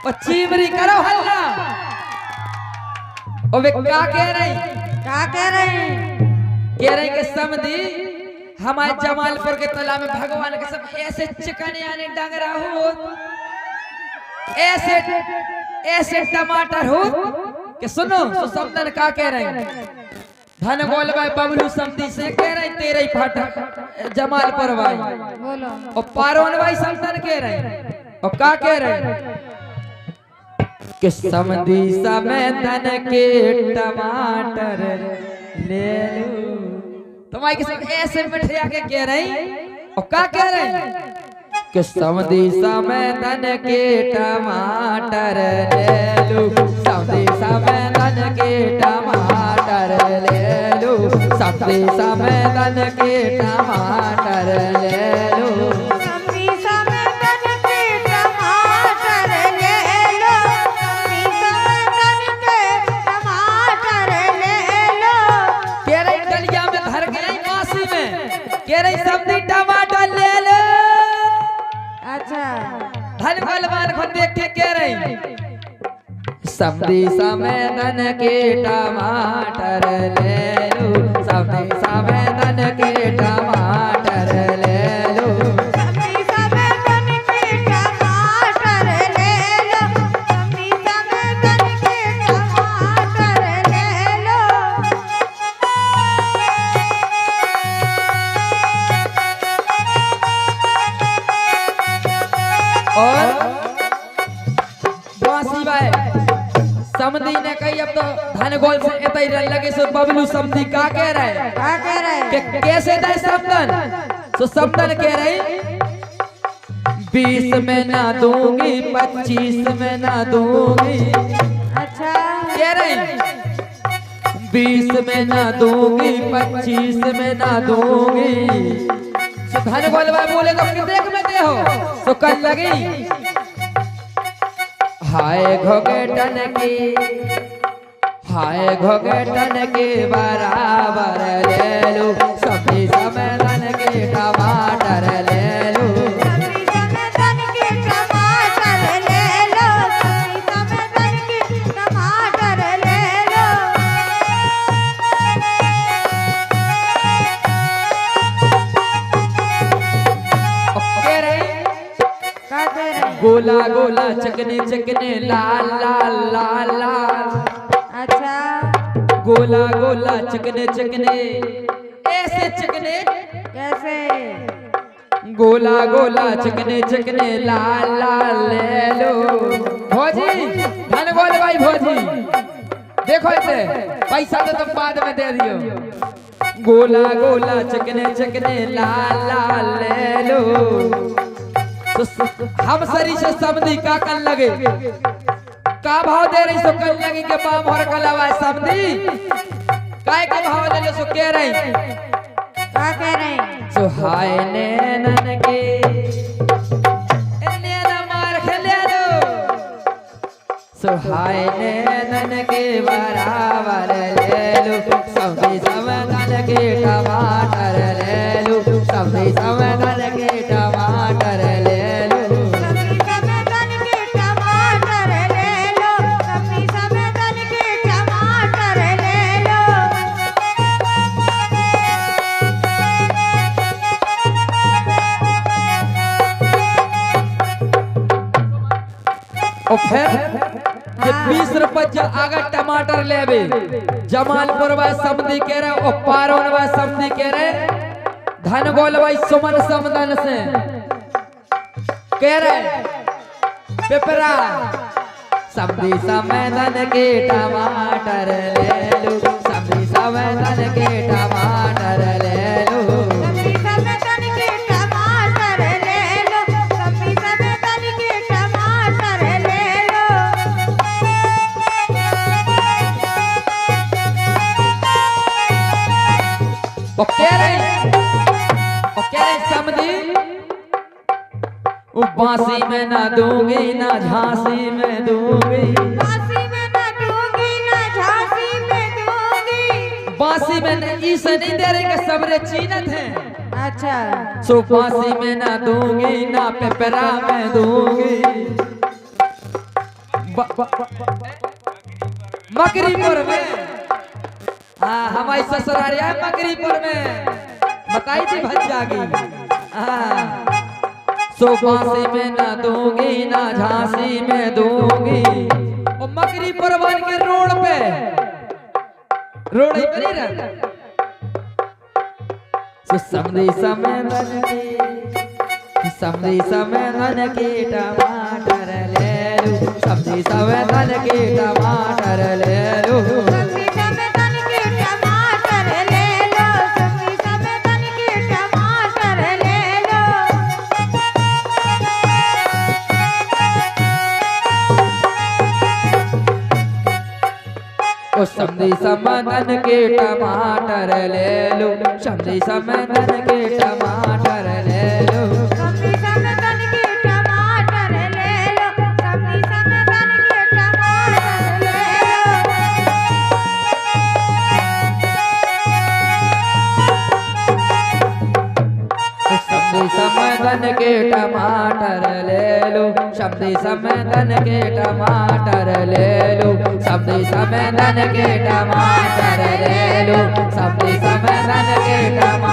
और चीमरी करो हल्ला। और वे क्या कह रही? क्या कह रही? कह रही कि समधी हमारे जमालपुर के तला में भगवान के सब ऐसे चिकने आने डंगरा हो, ऐसे ऐसे टमाटर हो कि सुनो तो समदन का कह रहे धन गोल भाई बबलू समधी से कह रहे तेरे ही फाटा जमालपुर भाई बोलो। और पारोन भाई समदन कह रहे और का कह रहे कि समधी समय धन के टमाटर ले लो। तुम्हारी के सब ऐसे मिठिया के कह रही और का कह रहे कि समधी समय धन के टमाटर ले लो, समधी समय धन के टमाटर ले लो, समधी समय धन के टमाटर ले लो। समधी समय धन के टमाटर ले लो, समधी समय धन के टमाटर ले लो। कह रही डलिया में धर गई मासी में, कह रही समधी टमाटर ले लो। अच्छा धन बलवान को देख के कह रही समधी समय धन के टमाटर ले लो, समधी समय धन के टमाटर ले लो। समधी समय धन के टमाटर ले लो, समधी समय धन के टमाटर ले लो। और बांसी भाई समधी ने कही अब तो धन गोल से इतई लगे सो बबलू समधी का कह रहे क्या कह रहे? कि कैसे दे समदन? तो समदन कह रही 20 में ना दूंगी 25 में ना दूंगी। अच्छा कह रही 20 में ना दूंगी 25 में ना दूंगी। तो धन गोल भाई बोले तो कितने में दे हो? तो कल लगी हाय घोगेटन की, हाय घोगेटन के बराबर ले लो, सभी समय धन के टमाटर ले लो। समधी समय धन के टमाटर ले लो, समधी समय धन के टमाटर ले लो। कह रहे क्या कह रहे? गोला गोला चकने चकने लाल लाल लाल लाल। अच्छा गोला गोला चकने चकने ऐसे चकने, कैसे? गोला गोला चकने चकने लाल लाल ले लो। भौजी धन गोल भाई भौजी देखो इसे पैसा तो तुम बाद में दे दियो। गोला गोला चकने चकने लाल लाल ले लो। तो हम सरी से समधी का कल लगे का भाव दे रही सो कल लगी के बाम और कलावा समधी काय के भाव ले लो सो कह रही क्या कह रहे? सो हाय नैनन के नैना मार खेले दो, सो हाय नैनन के बराबर ले लो, समधी समय धन के टमाटर ले लो, समधी समय धन के टमाटर ले लो। समधी समय धन के टमाटर ले लो, समधी समय धन के टमाटर ले लो। और फिर ये 20 रुपये अगर टमाटर लेबे जमालपुर वा समधी कह रहे और पारोन वा समधी कह रहे धन गोल भाई सुमन समदन से कह रहे पेपरा समधी समय धन के टमाटर ले लो, समधी समय धन के टमाटर ले लो। समधी समय धन के टमाटर ले लो, समधी समय धन के टमाटर ले लो। और कह रहे समधी वो बांसी में ना दूंगी ना झांसी में दूंगी। बांसी में ना दूंगी ना झांसी में दूंगी। बांसी में इसे नहीं दे रहे कि सबरे चीनत हैं। अच्छा सो बांसी में ना दूंगी ना पेपरा में दूंगी। मकरीपुर में। हाँ हमारी ससुरालिया है मकरीपुर में, बताई थी भज्जागी। हाँ सोपासी में ना दूंगी ना झांसी में दूंगी। वो मकरीपुर बन के रोड पे, रोड ही बनी रहा। समधी समय धन की, समधी समय धन के टमाटर ले लो, समधी समय धन के टमाटर ले लो। समधी समय धन के टमाटर ले लो, समधी समय धन के टमाटर ले लो। ओ समधी समय धन के टमाटर ले लो, समधी समय धन के टमाटर ले लो। समधी समय धन के टमाटर ले लो, समधी समय धन के टमाटर ले समधी समय धन के टमाटर ले लो, समधी समय धन के टमाटर ले लो, समधी समय धन के टमाटर ले लो, समधी समय धन के टमाटर